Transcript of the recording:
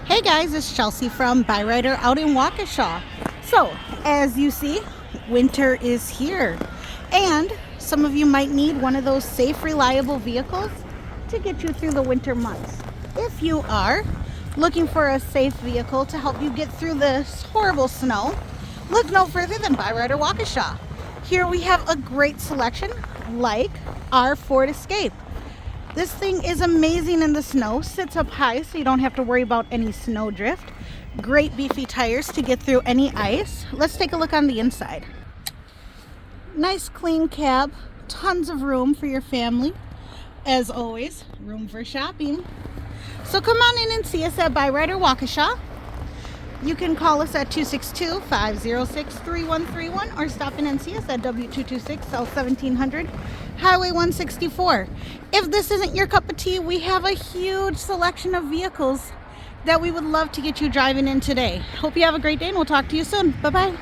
Hey guys, it's Chelsea from Byrider out in Waukesha. So, as you see, winter is here. And some of you might need one of those safe, reliable vehicles to get you through the winter months. If you are looking for a safe vehicle to help you get through this horrible snow, look no further than Byrider Waukesha. Here we have a great selection like our Ford Escape. This thing is amazing in the snow, sits up high so you don't have to worry about any snow drift. Great beefy tires to get through any ice. Let's take a look on the inside. Nice clean cab, tons of room for your family. As always, room for shopping. So come on in and see us at Byrider Waukesha. You can call us at 262-506-3131 or stop in and see us at W226 South 1700 Highway 164. If this isn't your cup of tea, we have a huge selection of vehicles that we would love to get you driving in today. Hope you have a great day and we'll talk to you soon. Bye-bye.